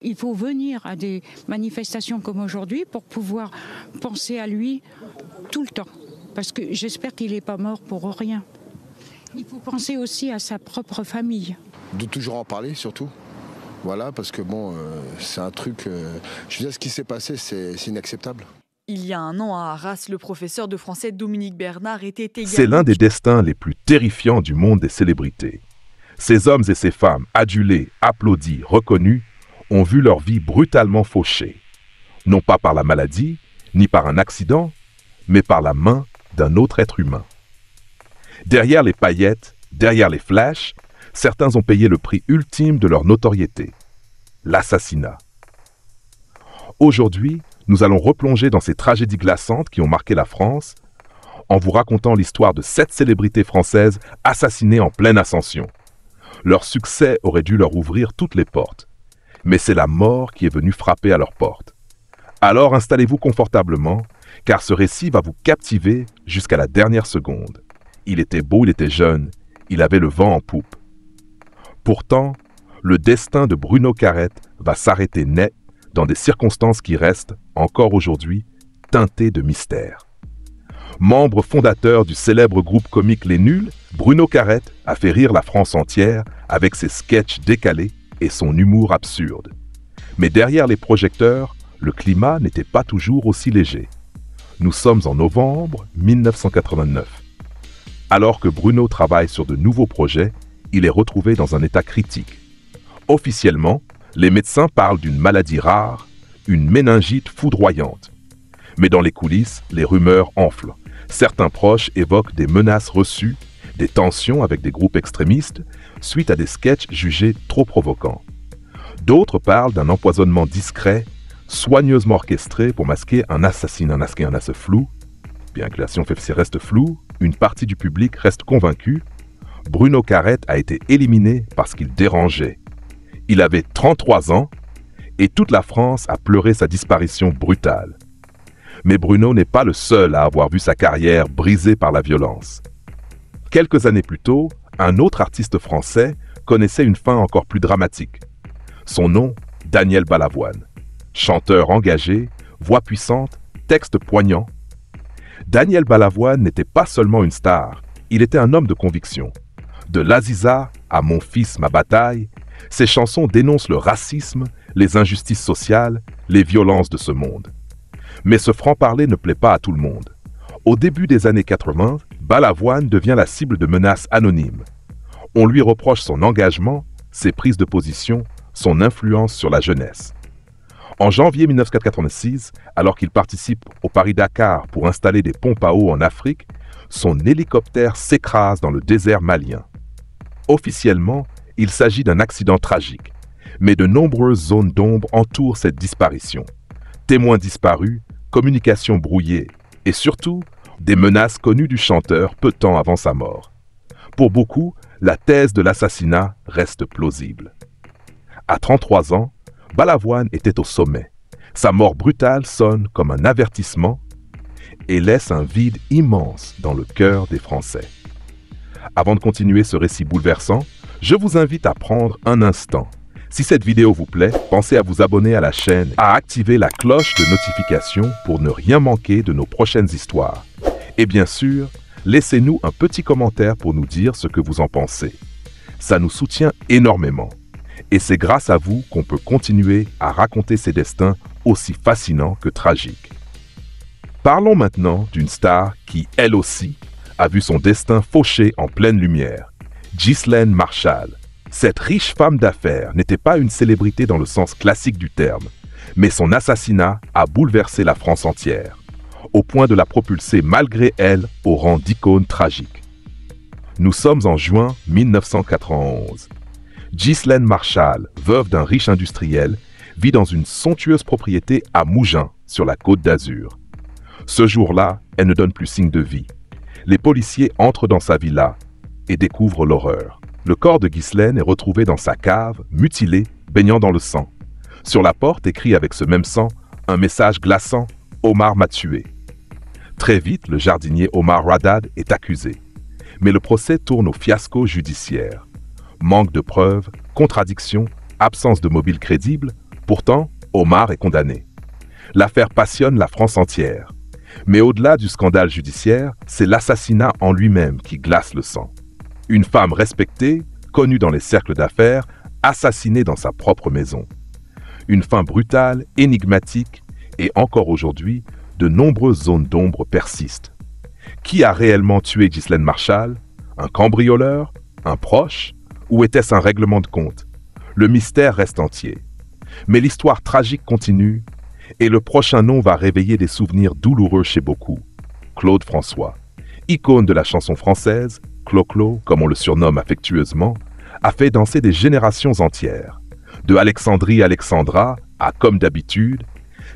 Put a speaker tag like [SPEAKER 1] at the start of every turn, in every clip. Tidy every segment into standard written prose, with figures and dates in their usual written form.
[SPEAKER 1] Il faut venir à des manifestations comme aujourd'hui pour pouvoir penser à lui tout le temps. Parce que j'espère qu'il n'est pas mort pour rien. Il faut penser aussi à sa propre famille.
[SPEAKER 2] De toujours en parler surtout. Voilà, parce que c'est un truc... je veux dire, ce qui s'est passé, c'est inacceptable.
[SPEAKER 3] Il y a un an à Arras, le professeur de français Dominique Bernard était également...
[SPEAKER 4] C'est l'un des destins les plus terrifiants du monde des célébrités. Ces hommes et ces femmes, adulés, applaudis, reconnus, ont vu leur vie brutalement fauchée. Non pas par la maladie, ni par un accident, mais par la main d'un autre être humain. Derrière les paillettes, derrière les flashs, certains ont payé le prix ultime de leur notoriété, l'assassinat. Aujourd'hui, nous allons replonger dans ces tragédies glaçantes qui ont marqué la France en vous racontant l'histoire de 7 célébrités françaises assassinées en pleine ascension. Leur succès aurait dû leur ouvrir toutes les portes, mais c'est la mort qui est venue frapper à leur porte. Alors installez-vous confortablement, car ce récit va vous captiver jusqu'à la dernière seconde. Il était beau, il était jeune, il avait le vent en poupe. Pourtant, le destin de Bruno Carrette va s'arrêter net dans des circonstances qui restent, encore aujourd'hui, teintées de mystère. Membre fondateur du célèbre groupe comique Les Nuls, Bruno Carrette a fait rire la France entière avec ses sketchs décalés et son humour absurde. Mais derrière les projecteurs, le climat n'était pas toujours aussi léger. Nous sommes en novembre 1989. Alors que Bruno travaille sur de nouveaux projets, il est retrouvé dans un état critique. Officiellement, les médecins parlent d'une maladie rare, une méningite foudroyante. Mais dans les coulisses, les rumeurs enflent. Certains proches évoquent des menaces reçues, des tensions avec des groupes extrémistes, suite à des sketchs jugés trop provocants. D'autres parlent d'un empoisonnement discret, soigneusement orchestré pour masquer un assassinat assez flou. Bien que la science reste floue, une partie du public reste convaincue. Bruno Carrette a été éliminé parce qu'il dérangeait. Il avait 33 ans et toute la France a pleuré sa disparition brutale. Mais Bruno n'est pas le seul à avoir vu sa carrière brisée par la violence. Quelques années plus tôt, un autre artiste français connaissait une fin encore plus dramatique. Son nom, Daniel Balavoine. Chanteur engagé, voix puissante, texte poignant. Daniel Balavoine n'était pas seulement une star, il était un homme de conviction. De l'Aziza à Mon fils, ma bataille, ses chansons dénoncent le racisme, les injustices sociales, les violences de ce monde. Mais ce franc-parler ne plaît pas à tout le monde. Au début des années 80, Balavoine devient la cible de menaces anonymes. On lui reproche son engagement, ses prises de position, son influence sur la jeunesse. En janvier 1986, alors qu'il participe au Paris-Dakar pour installer des pompes à eau en Afrique, son hélicoptère s'écrase dans le désert malien. Officiellement, il s'agit d'un accident tragique, mais de nombreuses zones d'ombre entourent cette disparition. Témoins disparus, communications brouillées et surtout, des menaces connues du chanteur peu de temps avant sa mort. Pour beaucoup, la thèse de l'assassinat reste plausible. À 33 ans, Balavoine était au sommet. Sa mort brutale sonne comme un avertissement et laisse un vide immense dans le cœur des Français. Avant de continuer ce récit bouleversant, je vous invite à prendre un instant. Si cette vidéo vous plaît, pensez à vous abonner à la chaîne, à activer la cloche de notification pour ne rien manquer de nos prochaines histoires. Et bien sûr, laissez-nous un petit commentaire pour nous dire ce que vous en pensez. Ça nous soutient énormément. Et c'est grâce à vous qu'on peut continuer à raconter ces destins aussi fascinants que tragiques. Parlons maintenant d'une star qui, elle aussi, a vu son destin fauché en pleine lumière. Ghislaine Marchal. Cette riche femme d'affaires n'était pas une célébrité dans le sens classique du terme, mais son assassinat a bouleversé la France entière, au point de la propulser malgré elle au rang d'icône tragique. Nous sommes en juin 1991. Ghislaine Marchal, veuve d'un riche industriel, vit dans une somptueuse propriété à Mougins, sur la Côte d'Azur. Ce jour-là, elle ne donne plus signe de vie. Les policiers entrent dans sa villa et découvrent l'horreur. Le corps de Ghislaine est retrouvé dans sa cave, mutilé, baignant dans le sang. Sur la porte, écrit avec ce même sang, un message glaçant « Omar m'a tué ». Très vite, le jardinier Omar Radad est accusé. Mais le procès tourne au fiasco judiciaire. Manque de preuves, contradictions, absence de mobile crédible, Pourtant, Omar est condamné. L'affaire passionne la France entière. Mais au-delà du scandale judiciaire, c'est l'assassinat en lui-même qui glace le sang. Une femme respectée, connue dans les cercles d'affaires, assassinée dans sa propre maison. Une fin brutale, énigmatique, et encore aujourd'hui, de nombreuses zones d'ombre persistent. Qui a réellement tué Ghislaine Marchal? Un cambrioleur? Un proche? Ou était-ce un règlement de compte? Le mystère reste entier. Mais l'histoire tragique continue, et le prochain nom va réveiller des souvenirs douloureux chez beaucoup. Claude François, icône de la chanson française, Clo-Clo, comme on le surnomme affectueusement, a fait danser des générations entières. De Alexandrie Alexandra à Comme d'habitude,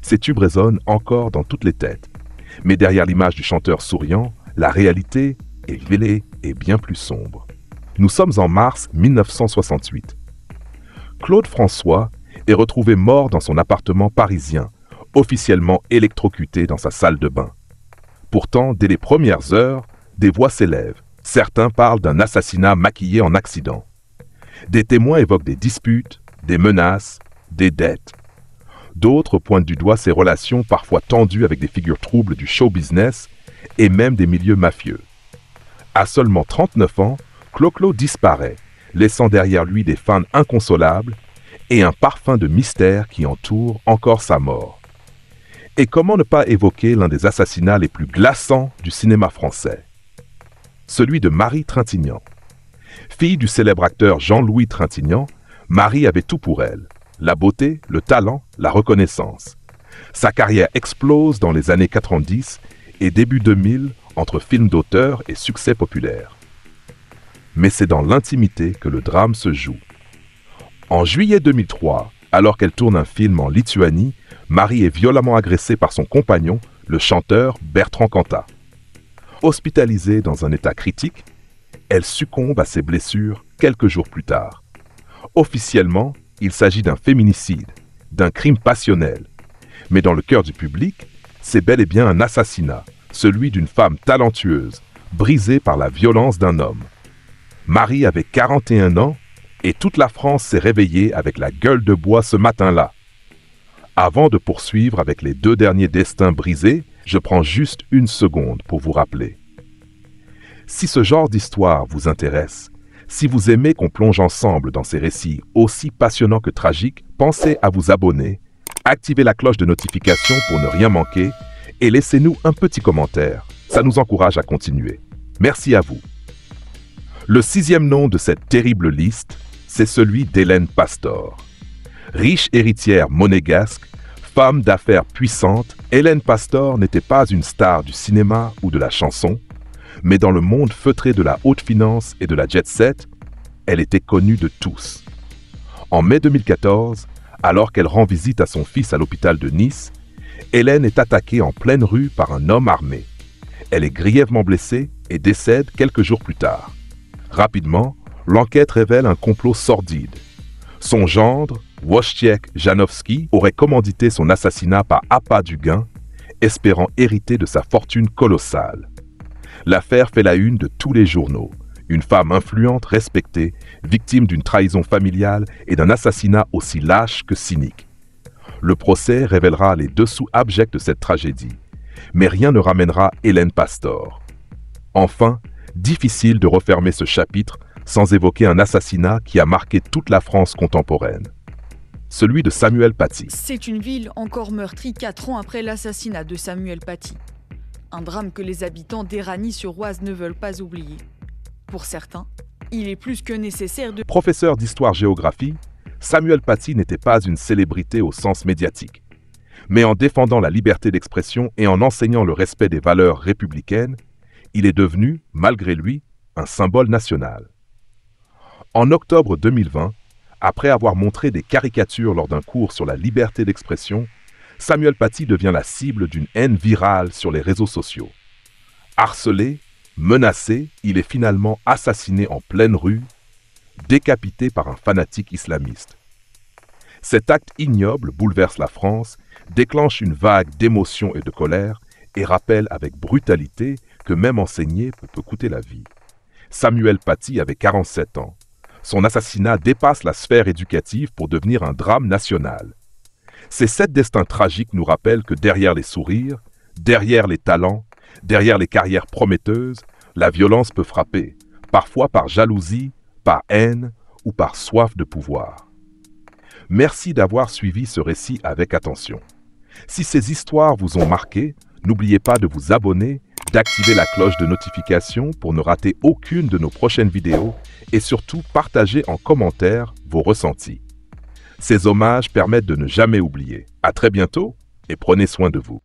[SPEAKER 4] ces tubes résonnent encore dans toutes les têtes. Mais derrière l'image du chanteur souriant, la réalité est vêlée et bien plus sombre. Nous sommes en mars 1968. Claude François est retrouvé mort dans son appartement parisien, officiellement électrocuté dans sa salle de bain. Pourtant, dès les premières heures, des voix s'élèvent. Certains parlent d'un assassinat maquillé en accident. Des témoins évoquent des disputes, des menaces, des dettes. D'autres pointent du doigt ses relations parfois tendues avec des figures troubles du show business et même des milieux mafieux. À seulement 39 ans, Clo-Clo disparaît, laissant derrière lui des fans inconsolables et un parfum de mystère qui entoure encore sa mort. Et comment ne pas évoquer l'un des assassinats les plus glaçants du cinéma français? Celui de Marie Trintignant. Fille du célèbre acteur Jean-Louis Trintignant, Marie avait tout pour elle. La beauté, le talent, la reconnaissance. Sa carrière explose dans les années 90 et début 2000 entre films d'auteur et succès populaire. Mais c'est dans l'intimité que le drame se joue. En juillet 2003, alors qu'elle tourne un film en Lituanie, Marie est violemment agressée par son compagnon, le chanteur Bertrand Cantat. Hospitalisée dans un état critique, elle succombe à ses blessures quelques jours plus tard. Officiellement, il s'agit d'un féminicide, d'un crime passionnel. Mais dans le cœur du public, c'est bel et bien un assassinat, celui d'une femme talentueuse, brisée par la violence d'un homme. Marie avait 41 ans et toute la France s'est réveillée avec la gueule de bois ce matin-là. Avant de poursuivre avec les deux derniers destins brisés, je prends juste une seconde pour vous rappeler. Si ce genre d'histoire vous intéresse, si vous aimez qu'on plonge ensemble dans ces récits aussi passionnants que tragiques, pensez à vous abonner, activez la cloche de notification pour ne rien manquer et laissez-nous un petit commentaire. Ça nous encourage à continuer. Merci à vous. Le 6e nom de cette terrible liste, c'est celui d'Hélène Pastor. Riche héritière monégasque, femme d'affaires puissante, Hélène Pastor n'était pas une star du cinéma ou de la chanson, mais dans le monde feutré de la haute finance et de la jet-set, elle était connue de tous. En mai 2014, alors qu'elle rend visite à son fils à l'hôpital de Nice, Hélène est attaquée en pleine rue par un homme armé. Elle est grièvement blessée et décède quelques jours plus tard. Rapidement, l'enquête révèle un complot sordide. Son gendre, Wojciech Janowski, aurait commandité son assassinat par appât du gain, espérant hériter de sa fortune colossale. L'affaire fait la une de tous les journaux. Une femme influente, respectée, victime d'une trahison familiale et d'un assassinat aussi lâche que cynique. Le procès révélera les dessous abjects de cette tragédie. Mais rien ne ramènera Hélène Pastor. Enfin, difficile de refermer ce chapitre sans évoquer un assassinat qui a marqué toute la France contemporaine. Celui de Samuel Paty.
[SPEAKER 3] C'est une ville encore meurtrie 4 ans après l'assassinat de Samuel Paty. Un drame que les habitants d'Éragny-sur-Oise ne veulent pas oublier. Pour certains, il est plus que nécessaire de...
[SPEAKER 4] Professeur d'histoire-géographie, Samuel Paty n'était pas une célébrité au sens médiatique. Mais en défendant la liberté d'expression et en enseignant le respect des valeurs républicaines, il est devenu, malgré lui, un symbole national. En octobre 2020, après avoir montré des caricatures lors d'un cours sur la liberté d'expression, Samuel Paty devient la cible d'une haine virale sur les réseaux sociaux. Harcelé, menacé, il est finalement assassiné en pleine rue, décapité par un fanatique islamiste. Cet acte ignoble bouleverse la France, déclenche une vague d'émotion et de colère et rappelle avec brutalité que même enseigner peut coûter la vie. Samuel Paty avait 47 ans. Son assassinat dépasse la sphère éducative pour devenir un drame national. Ces 7 destins tragiques nous rappellent que derrière les sourires, derrière les talents, derrière les carrières prometteuses, la violence peut frapper, parfois par jalousie, par haine ou par soif de pouvoir. Merci d'avoir suivi ce récit avec attention. Si ces histoires vous ont marqué, n'oubliez pas de vous abonner, d'activer la cloche de notification pour ne rater aucune de nos prochaines vidéos et surtout partagez en commentaire vos ressentis. Ces hommages permettent de ne jamais oublier. À très bientôt et prenez soin de vous.